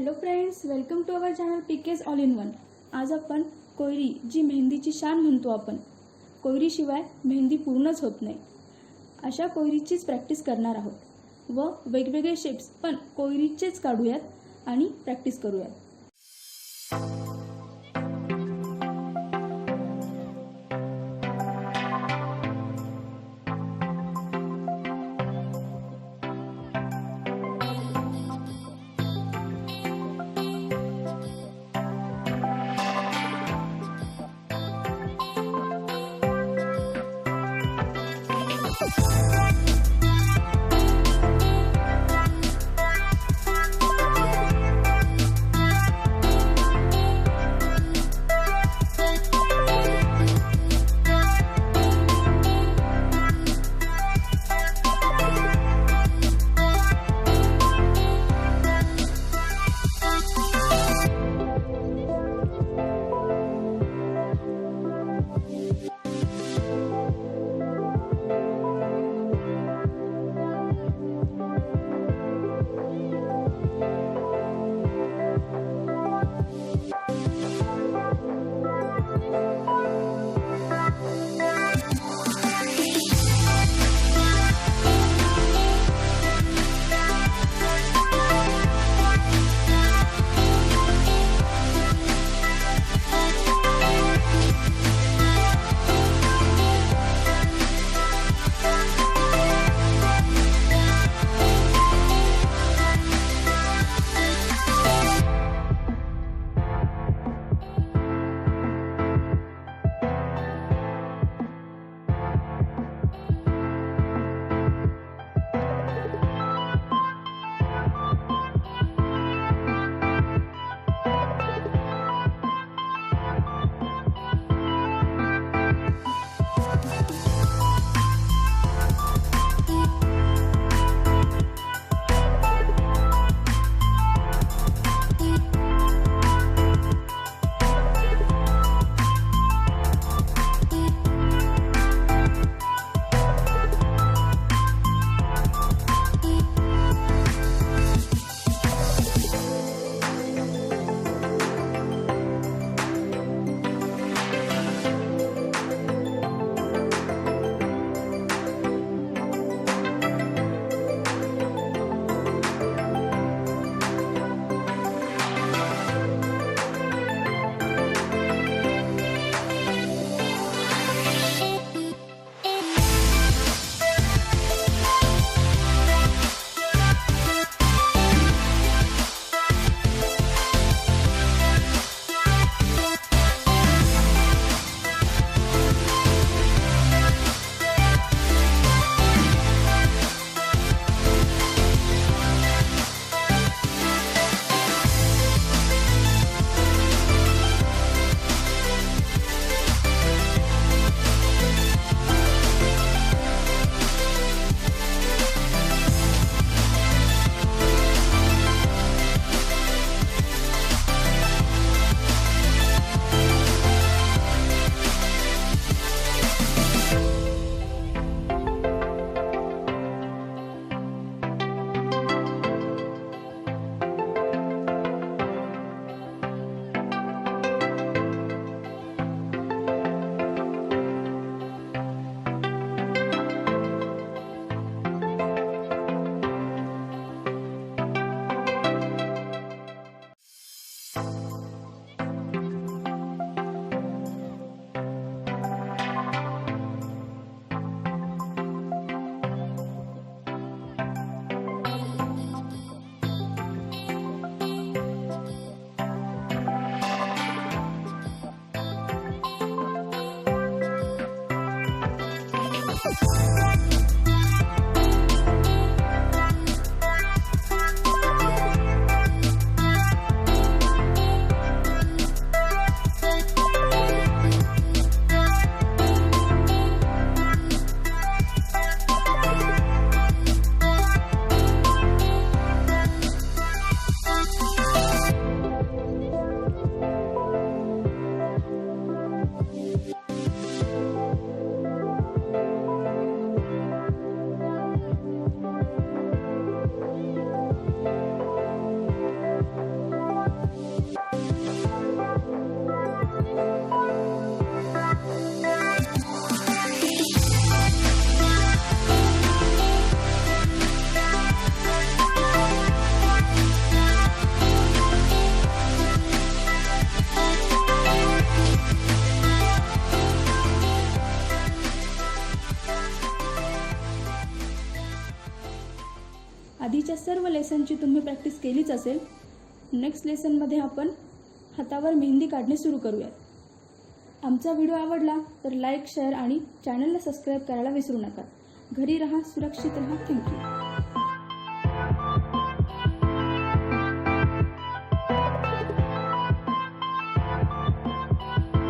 Hello friends, welcome to our channel PK's all in one. आज आपण कोयरी जी मेहंदीची शान म्हणतो आपण, कोयरीशिवाय मेहंदी पूर्णच होत नाही अशा कोयरीचीच प्रॅक्टिस करणार आहोत व वेगवेगळे शेप्स पण कोयरीचेच काढूयात आणि प्रॅक्टिस करूयात। मेहंदीच्या सर्व लेसनची तुम्ही प्रॅक्टिस केलीच असेल. नेक्स्ट लेसनमध्ये आपण हातावर मेहंदी काढणे सुरू करूयात. आमचा व्हिडिओ आवडला तर लाईक, शेअर आणि चॅनलला सबस्क्राईब करायला विसरू नका. घरी राहा, सुरक्षित राहा. थँक्यू.